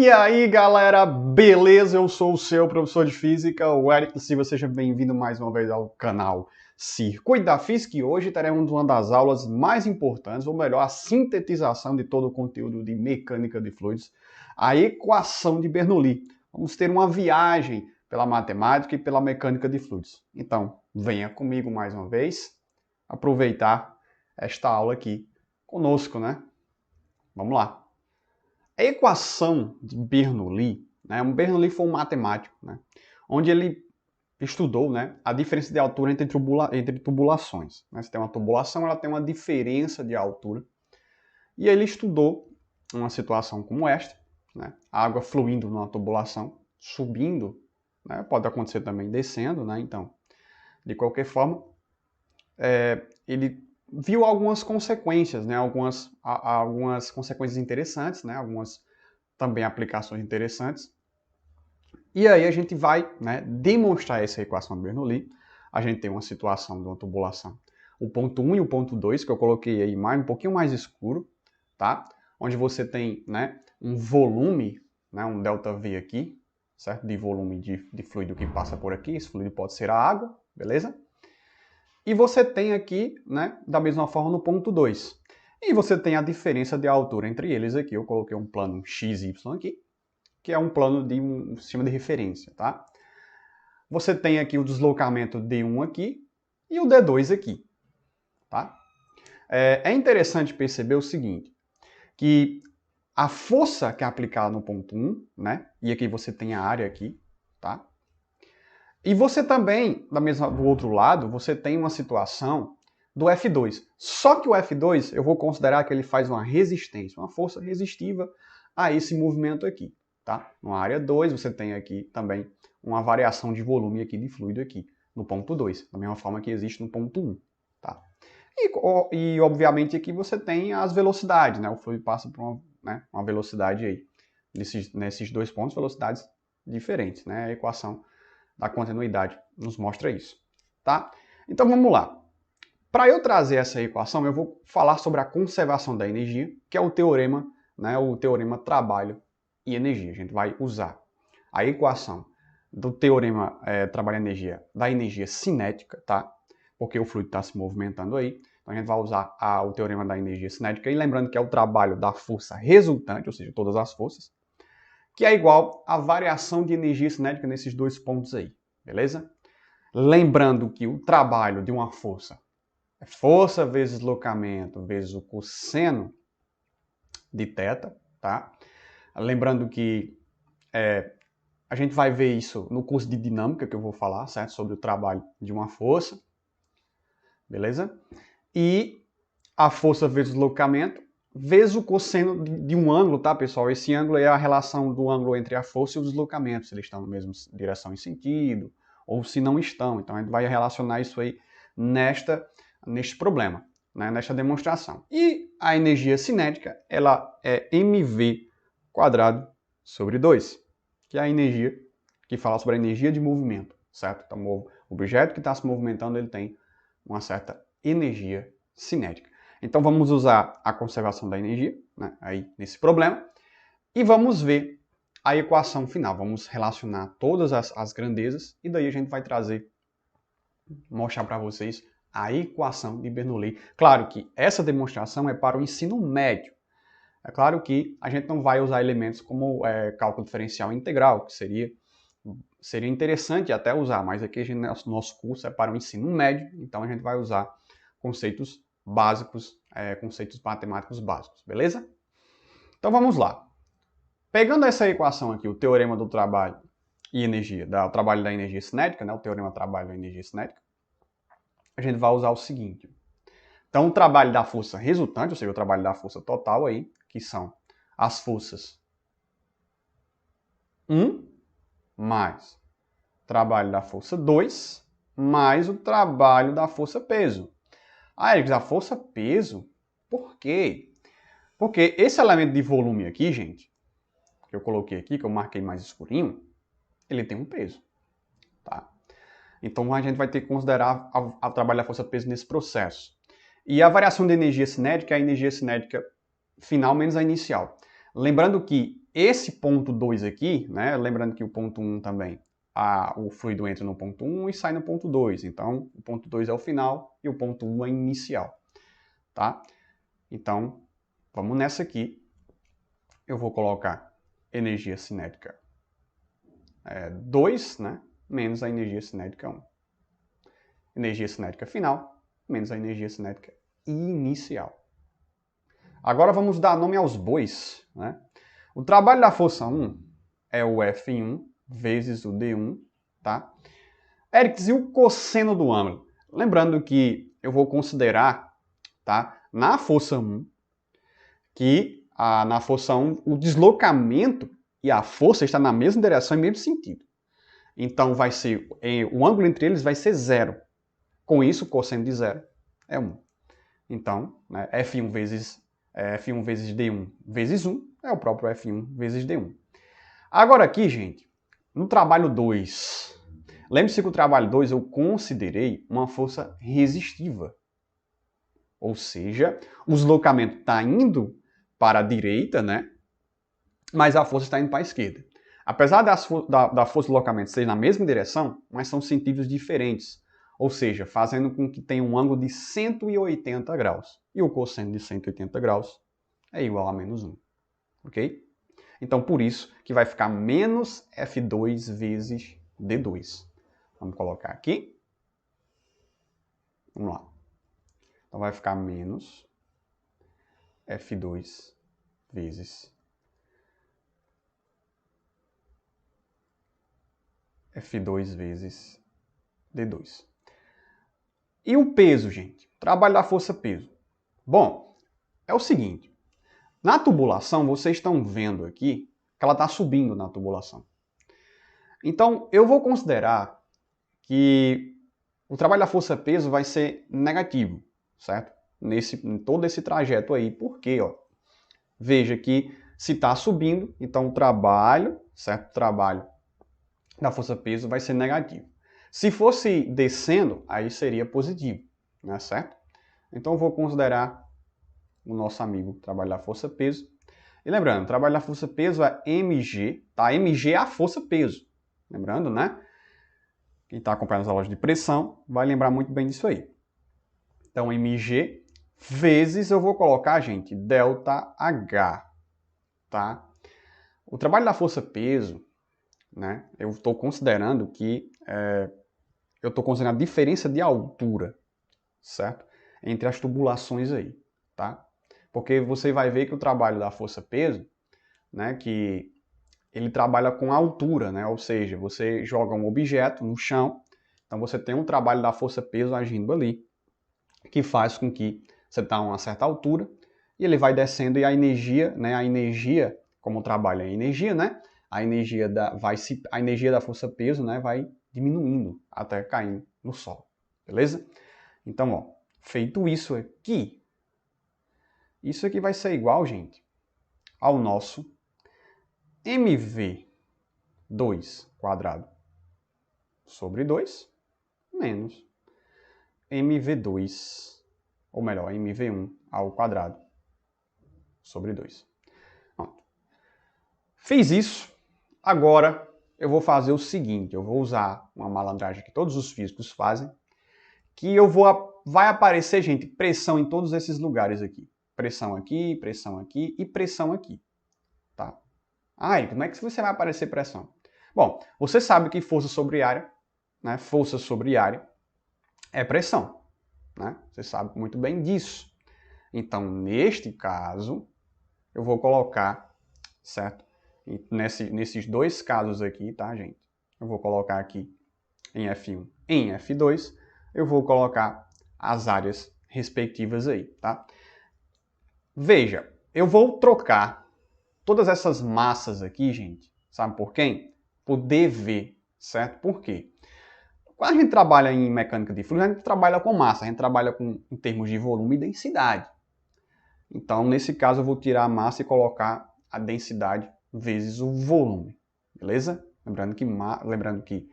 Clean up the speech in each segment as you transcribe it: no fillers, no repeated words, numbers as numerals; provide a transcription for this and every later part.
E aí, galera, beleza? Eu sou o seu professor de física, o Eric Silva. Seja bem-vindo mais uma vez ao canal Circuito da Física e hoje teremos uma das aulas mais importantes, ou melhor, a sintetização de todo o conteúdo de mecânica de fluidos, a equação de Bernoulli. Vamos ter uma viagem pela matemática e pela mecânica de fluidos. Então, venha comigo mais uma vez aproveitar esta aula aqui conosco, né? Vamos lá. A equação de Bernoulli, né? Bernoulli foi um matemático, né? Onde ele estudou, né, a diferença de altura entre tubulações. Né? Se tem uma tubulação, ela tem uma diferença de altura. E ele estudou uma situação como esta, né? A água fluindo numa tubulação, subindo, né? Pode acontecer também descendo, né? Então, de qualquer forma, ele viu algumas consequências, né? Algumas consequências interessantes, né? Algumas também aplicações interessantes. E aí a gente vai, né, demonstrar essa equação de Bernoulli. A gente tem uma situação de uma tubulação. O ponto 1 e o ponto 2, que eu coloquei aí um pouquinho mais escuro, tá? Onde você tem, né, um volume, né, um ΔV aqui, certo? De volume de fluido que passa por aqui. Esse fluido pode ser a água, beleza? E você tem aqui, né, da mesma forma no ponto 2. E você tem a diferença de altura entre eles aqui. Eu coloquei um plano XY aqui, que é um plano de um sistema de referência, tá? Você tem aqui o deslocamento D1 aqui e o D2 aqui, tá? É interessante perceber o seguinte, que a força que é aplicada no ponto 1, né? E aqui você tem a área aqui, tá? E você também, do outro lado, você tem uma situação do F2. Só que o F2, eu vou considerar que ele faz uma resistência, uma força resistiva a esse movimento aqui. Tá? Na área 2, você tem aqui também uma variação de volume aqui de fluido aqui, no ponto 2, da mesma forma que existe no ponto 1. Tá? E obviamente, aqui você tem as velocidades, né? O fluido passa por uma velocidade aí, nesses dois pontos, velocidades diferentes. Né? A equação da continuidade nos mostra isso. Tá? Então, vamos lá. Para eu trazer essa equação, eu vou falar sobre a conservação da energia, que é o teorema, né? O teorema trabalho e energia. A gente vai usar a equação do teorema trabalho-energia da energia cinética, tá? Porque o fluido está se movimentando aí. Então a gente vai usar o teorema da energia cinética. E lembrando que é o trabalho da força resultante, ou seja, todas as forças, que é igual à variação de energia cinética nesses dois pontos aí, beleza? Lembrando que o trabalho de uma força é força vezes deslocamento vezes o cosseno de θ, tá? Lembrando que a gente vai ver isso no curso de dinâmica que eu vou falar, certo? Sobre o trabalho de uma força, beleza? E a força vezes o deslocamento vezes o cosseno de um ângulo, tá, pessoal? Esse ângulo é a relação do ângulo entre a força e o deslocamento, se eles estão na mesma direção e sentido, ou se não estão. Então a gente vai relacionar isso aí neste problema, né? Nesta demonstração. E a energia cinética, ela é mv² sobre 2, que é a energia que fala sobre a energia de movimento, certo? Então, o objeto que está se movimentando, ele tem uma certa energia cinética. Então, vamos usar a conservação da energia, né, aí nesse problema, e vamos ver a equação final. Vamos relacionar todas as grandezas, e daí a gente vai mostrar para vocês a equação de Bernoulli. Claro que essa demonstração é para o ensino médio. É claro que a gente não vai usar elementos como cálculo diferencial integral, que seria interessante até usar, mas aqui nosso curso é para o ensino médio, então a gente vai usar conceitos básicos, conceitos matemáticos básicos, beleza? Então vamos lá. Pegando essa equação aqui, o teorema do trabalho e energia, o trabalho da energia cinética, né, o teorema do trabalho da energia cinética, a gente vai usar o seguinte. Então, o trabalho da força resultante, ou seja, o trabalho da força total aí, que são as forças 1 mais o trabalho da força 2 mais o trabalho da força peso. Ah, Eric, a força peso? Por quê? Porque esse elemento de volume aqui, gente, que eu coloquei aqui, que eu marquei mais escurinho, ele tem um peso, tá? Então, a gente vai ter que considerar o trabalho da força peso nesse processo. E a variação de energia cinética é a energia cinética final menos a inicial. Lembrando que esse ponto 2 aqui, né, lembrando que o ponto 1 também, o fluido entra no ponto 1 e sai no ponto 2. Então, o ponto 2 é o final e o ponto 1 é inicial. Tá? Então, vamos nessa aqui. Eu vou colocar energia cinética 2, né, menos a energia cinética 1. Energia cinética final menos a energia cinética inicial. Agora vamos dar nome aos bois. Né? O trabalho da força 1 é o F1 vezes o D1. Tá? Erics, e o cosseno do ângulo? Lembrando que eu vou considerar, tá, na força 1, que na força 1 o deslocamento e a força está na mesma direção e mesmo sentido. Então vai ser, o ângulo entre eles vai ser 0. Com isso, o cosseno de 0 é 1. Então, né, F1 vezes D1 vezes 1 é o próprio F1 vezes D1. Agora aqui, gente, no trabalho 2, lembre-se que o trabalho 2 eu considerei uma força resistiva. Ou seja, o deslocamento está indo para a direita, né? Mas a força está indo para a esquerda. Apesar da força de deslocamento ser na mesma direção, mas são sentidos diferentes. Ou seja, fazendo com que tenha um ângulo de 180 graus. E o cosseno de 180 graus é igual a menos 1. Ok? Então, por isso que vai ficar menos F2 vezes D2. Vamos colocar aqui. Vamos lá. Então, vai ficar menos F2 vezes F2 vezes D2. E o peso, gente? Trabalho da força-peso. Bom, é o seguinte. Na tubulação, vocês estão vendo aqui que ela está subindo na tubulação. Então, eu vou considerar que o trabalho da força-peso vai ser negativo, certo? Em todo esse trajeto aí. Por quê? Ó? Veja que se está subindo, então o trabalho, certo? O trabalho da força-peso vai ser negativo. Se fosse descendo, aí seria positivo, né? Certo? Então eu vou considerar o nosso amigo trabalho da força-peso. E lembrando, o trabalho da força-peso é mg, tá? mg é a força-peso. Lembrando, né? Quem está acompanhando as aulas de pressão vai lembrar muito bem disso aí. Então, mg vezes, eu vou colocar, gente, ΔH, tá? O trabalho da força-peso, né? Eu estou considerando que eu estou considerando a diferença de altura, certo? Entre as tubulações aí, tá? Porque você vai ver que o trabalho da força-peso, né, que ele trabalha com altura, né? Ou seja, você joga um objeto no chão, então você tem um trabalho da força-peso agindo ali, que faz com que você está a uma certa altura e ele vai descendo e a energia, né? A energia, como trabalha a energia, né? A energia da força-peso, né, vai diminuindo até cair no solo, beleza? Então, ó, feito isso aqui vai ser igual, gente, ao nosso mv2 quadrado sobre 2 menos mv2, ou melhor, mv1 ao quadrado sobre 2. Pronto. Fiz isso, agora eu vou fazer o seguinte, eu vou usar uma malandragem que todos os físicos fazem, que vai aparecer, gente, pressão em todos esses lugares aqui. Pressão aqui e pressão aqui. Tá? Como é que você vai aparecer pressão? Bom, você sabe que força sobre área, né? Força sobre área é pressão. Né? Você sabe muito bem disso. Então, neste caso, eu vou colocar, certo? Nesses dois casos aqui, tá, gente? Eu vou colocar aqui em F1 e em F2, eu vou colocar as áreas respectivas aí, tá? Veja, eu vou trocar todas essas massas aqui, gente, sabe por quem? Por dV, certo? Por quê? Quando a gente trabalha em mecânica de fluido, a gente trabalha com massa, a gente trabalha em termos de volume e densidade. Então, nesse caso, eu vou tirar a massa e colocar a densidade vezes o volume, beleza? Lembrando que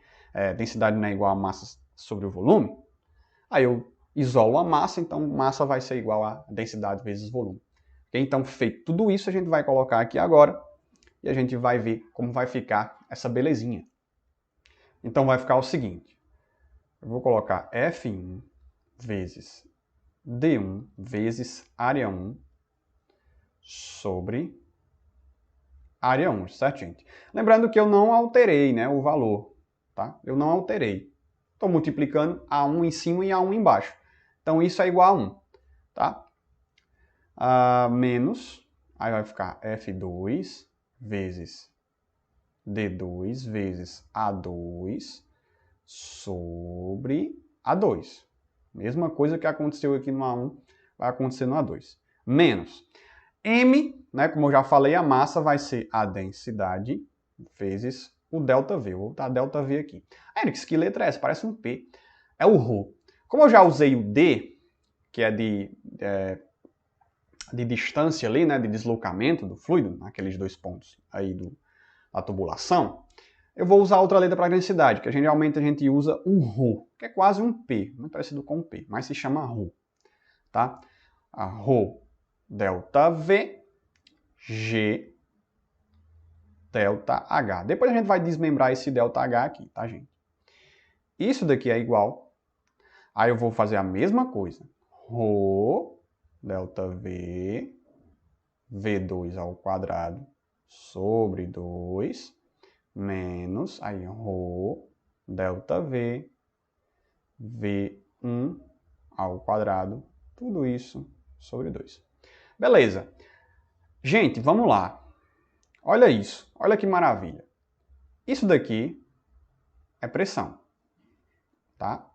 densidade não é igual a massa sobre o volume. Aí eu isolo a massa, então massa vai ser igual a densidade vezes volume. Okay? Então, feito tudo isso, a gente vai colocar aqui agora e a gente vai ver como vai ficar essa belezinha. Então vai ficar o seguinte, eu vou colocar F1 vezes D1 vezes área 1 sobre área 1, certo, gente? Lembrando que eu não alterei, né, o valor, tá? Eu não alterei. Estou multiplicando A1 em cima e A1 embaixo. Então isso é igual a 1, tá? Menos, aí vai ficar F2 vezes D2 vezes A2 sobre A2. Mesma coisa que aconteceu aqui no A1, vai acontecer no A2. Menos M, né, como eu já falei, a massa vai ser a densidade vezes o ΔV. Vou botar ΔV aqui. Eric, que letra é essa? Parece um P. É o ρ. Como eu já usei o D, que é de distância ali, né, de deslocamento do fluido, naqueles dois pontos aí da tubulação, eu vou usar outra letra para densidade, que geralmente a gente usa um ρ, que é quase um P, muito parecido com um P, mas se chama ρ. Tá? A ρ ΔV G ΔH. Depois a gente vai desmembrar esse ΔH aqui, tá, gente? Isso daqui é igual. Aí eu vou fazer a mesma coisa. Rho ΔV V2 ao quadrado sobre 2 menos, aí Rho ΔV V1 ao quadrado, tudo isso sobre 2. Beleza. Gente, vamos lá. Olha isso, olha que maravilha. Isso daqui é pressão, tá?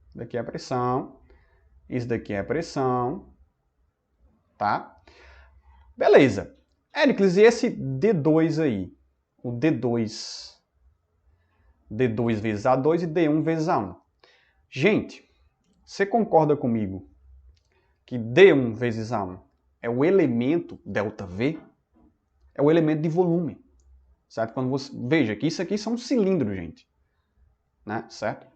Isso daqui é pressão, isso daqui é pressão, tá? Beleza. Éricles, e esse D2 aí? O D2 vezes A2 e D1 vezes A1. Gente, você concorda comigo que D1 vezes A1 é o elemento ΔV? É o elemento de volume, certo? Quando você veja que isso aqui são cilindros, gente, né? Certo?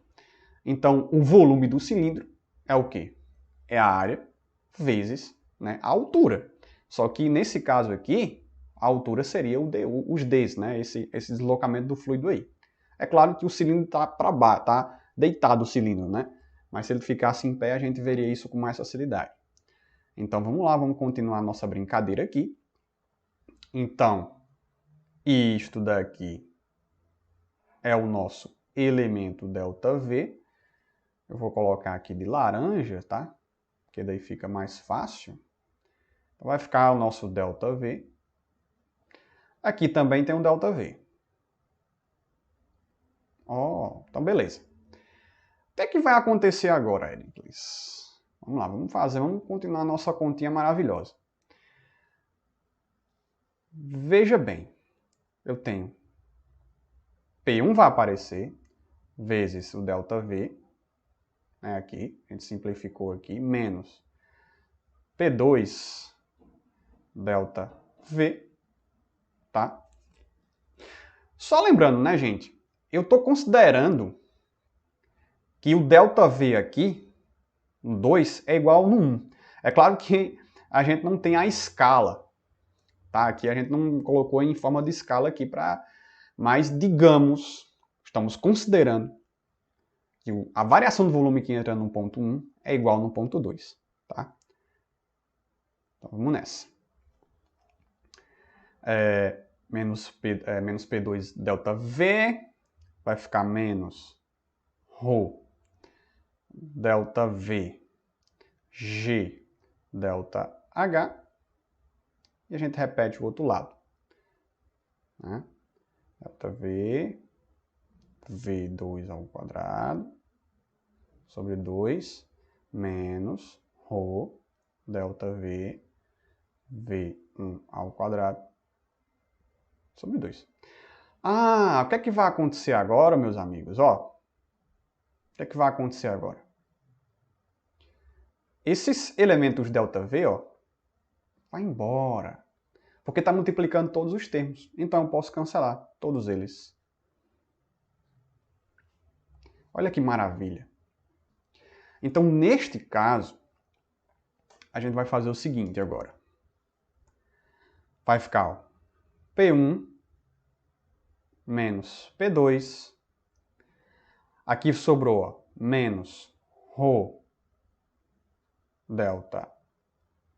Então, o volume do cilindro é o quê? É a área vezes, né, a altura. Só que nesse caso aqui, a altura seria os Ds, né? Esse deslocamento do fluido aí. É claro que o cilindro está para baixo, tá deitado o cilindro, né? Mas se ele ficasse em pé, a gente veria isso com mais facilidade. Então vamos lá, vamos continuar a nossa brincadeira aqui. Então, isto daqui é o nosso elemento ΔV. Eu vou colocar aqui de laranja, tá? Porque daí fica mais fácil. Então vai ficar o nosso ΔV. Aqui também tem um ΔV. Ó, então beleza. O que é que vai acontecer agora, Éricles? Vamos lá, vamos continuar a nossa continha maravilhosa. Veja bem, eu tenho P1 vai aparecer, vezes o ΔV, né, aqui, a gente simplificou aqui, menos P2 ΔV, tá? Só lembrando, né, gente, eu estou considerando que o ΔV aqui, no 2, é igual no 1. É claro que a gente não tem a escala, tá? Aqui a gente não colocou em forma de escala aqui para... Mas, digamos, estamos considerando que a variação do volume que entra no ponto 1 é igual no ponto 2, tá? Então, vamos nessa. Menos P2 ΔV vai ficar menos ρ ΔV G ΔH e a gente repete o outro lado, né? ΔV V2 ao quadrado sobre 2 menos ρ ΔV V1 ao quadrado sobre 2. Ah, o que é que vai acontecer agora, meus amigos? Ó, o que é que vai acontecer agora? Esses elementos ΔV, ó, vai embora. Porque está multiplicando todos os termos. Então eu posso cancelar todos eles. Olha que maravilha. Então, neste caso, a gente vai fazer o seguinte agora. Vai ficar, ó, P1 menos P2. Aqui sobrou, ó, menos ρ delta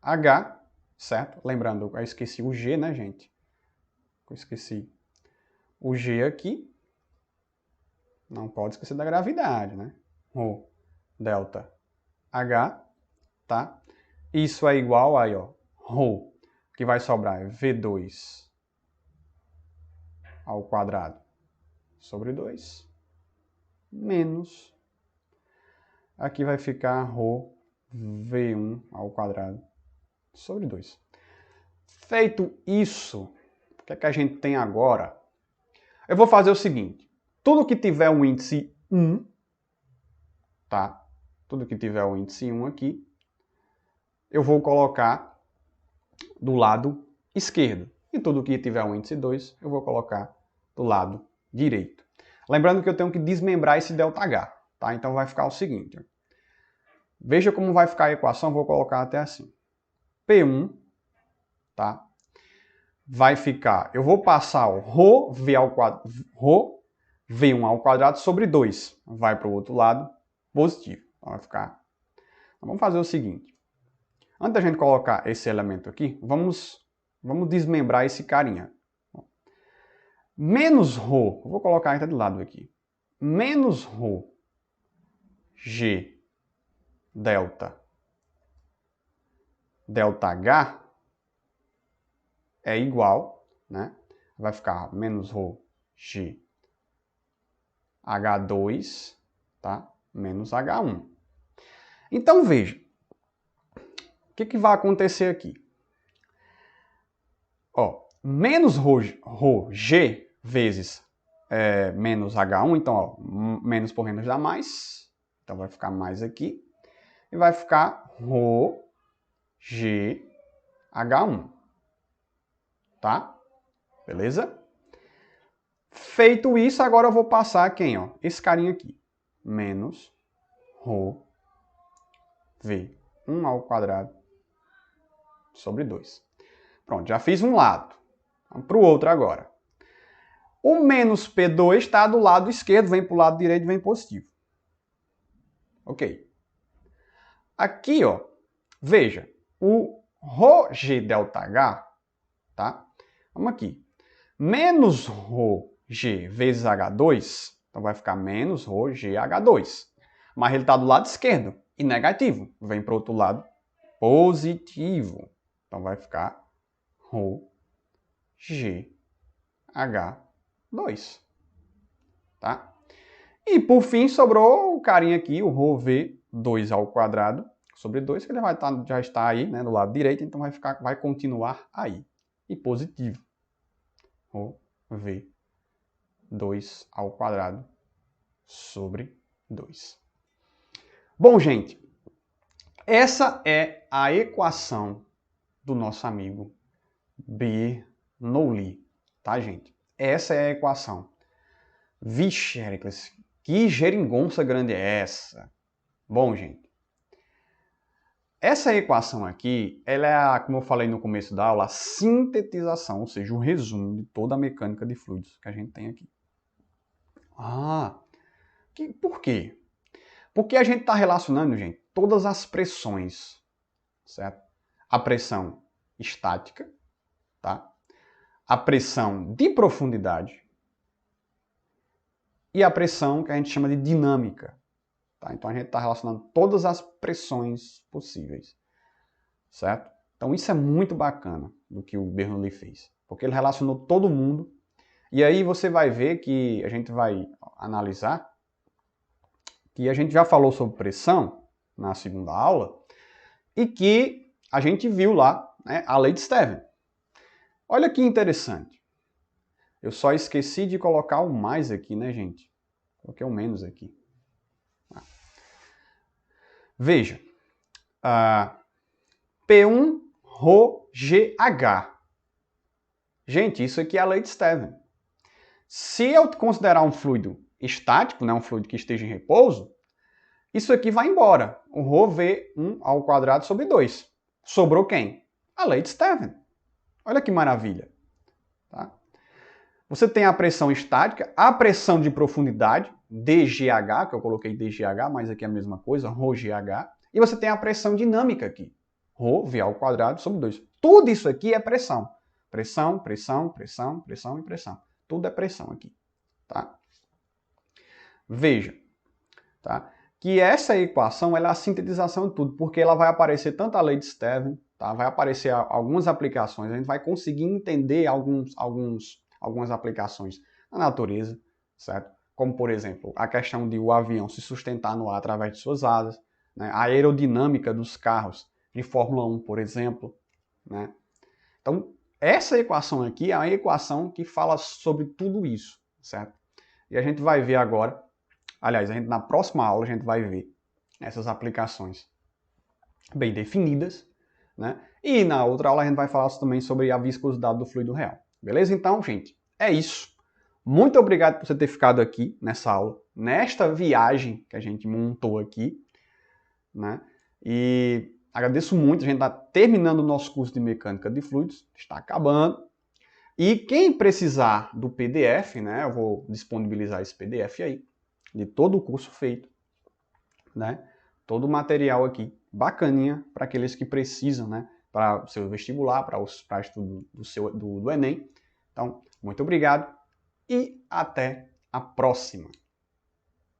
H, certo? Lembrando, eu esqueci o G, né, gente? Eu esqueci o G aqui. Não pode esquecer da gravidade, né? ρ delta H, tá? Isso é igual aí, ó, ρ, que vai sobrar é V2 ao quadrado sobre 2, menos, aqui vai ficar ρ V1 ao quadrado sobre 2. Feito isso, o que é que a gente tem agora? Eu vou fazer o seguinte, tudo que tiver um índice 1, tá? Tudo que tiver um índice 1 aqui, eu vou colocar do lado esquerdo. E tudo que tiver um índice 2, eu vou colocar do lado direito. Lembrando que eu tenho que desmembrar esse ΔH, tá? Então vai ficar o seguinte. Veja como vai ficar a equação, vou colocar até assim. P1, tá? Vai ficar, eu vou passar o ρ V1 ao quadrado sobre 2. Vai para o outro lado, positivo. Então vai ficar... Então, vamos fazer o seguinte. Antes da gente colocar esse elemento aqui, vamos desmembrar esse carinha. Menos ρ, vou colocar ainda de lado aqui. Menos ρ G delta H é igual, né? Vai ficar menos ρ G H2, tá? Menos H1. Então veja, o que vai acontecer aqui? Ó, menos ρ G vezes menos H1, então ó, menos por menos dá mais, então vai ficar mais aqui, e vai ficar ρ G H1, tá? Beleza? Feito isso, agora eu vou passar quem, ó? Esse carinha aqui, menos ρ V1 ao quadrado sobre 2. Pronto, já fiz um lado. Vamos para o outro agora. O menos P2 está do lado esquerdo, vem para o lado direito e vem positivo. Ok. Aqui, ó, veja, o ρg ΔH, tá? Vamos aqui. Menos ρg vezes H2, então vai ficar menos ρgH2. Mas ele está do lado esquerdo e negativo. Vem para o outro lado positivo. Então vai ficar ρgH2, tá? E por fim sobrou o carinha aqui, o ρv2 ao quadrado sobre 2, que ele vai já está aí, né, do lado direito, então vai continuar aí. E positivo. ρv2 ao quadrado sobre 2. Bom, gente, essa é a equação do nosso amigo Bernoulli, tá, gente? Essa é a equação. Vixe, Héricles, que geringonça grande é essa? Bom, gente, essa equação aqui, ela é, como eu falei no começo da aula, a sintetização, ou seja, o resumo de toda a mecânica de fluidos que a gente tem aqui. Por quê? Porque a gente está relacionando, gente, todas as pressões, certo? A pressão estática, tá? A pressão de profundidade e a pressão que a gente chama de dinâmica. Tá? Então a gente está relacionando todas as pressões possíveis, certo? Então isso é muito bacana do que o Bernoulli fez, porque ele relacionou todo mundo, e aí você vai ver que a gente vai analisar que a gente já falou sobre pressão na segunda aula, e que a gente viu lá, né, a lei de Stevens. Olha que interessante. Eu só esqueci de colocar o mais aqui, né, gente? Coloquei o menos aqui. Veja. P1 ρgH. Gente, isso aqui é a lei de Stevens. Se eu considerar um fluido estático, né, um fluido que esteja em repouso, isso aqui vai embora. O ρv1 ao quadrado sobre 2. Sobrou quem? A lei de Stevens. Olha que maravilha. Tá? Você tem a pressão estática, a pressão de profundidade, DGH, que eu coloquei DGH, mas aqui é a mesma coisa, ρGH. E você tem a pressão dinâmica aqui, ρ, V ao quadrado, sobre 2. Tudo isso aqui é pressão. Pressão, pressão, pressão, pressão e pressão. Tudo é pressão aqui, tá? Veja, tá? Que essa equação ela é a sintetização de tudo, porque ela vai aparecer tanto a lei de Stevin, tá? Vai aparecer algumas aplicações, a gente vai conseguir entender algumas aplicações na natureza, certo? Como, por exemplo, a questão de o avião se sustentar no ar através de suas asas, né? A aerodinâmica dos carros de Fórmula 1, por exemplo, né? Então, essa equação aqui é a equação que fala sobre tudo isso, certo? E a gente vai ver agora, aliás, na próxima aula a gente vai ver essas aplicações bem definidas, né? E na outra aula a gente vai falar também sobre a viscosidade do fluido real. Beleza? Então, gente, é isso. Muito obrigado por você ter ficado aqui nessa aula, nesta viagem que a gente montou aqui, né? E agradeço muito, a gente está terminando o nosso curso de mecânica de fluidos, está acabando. E quem precisar do PDF, né? Eu vou disponibilizar esse PDF aí, de todo o curso feito, né? Todo o material aqui, bacaninha, para aqueles que precisam, né? Para o seu vestibular, para estudo do Enem. Então, muito obrigado e até a próxima.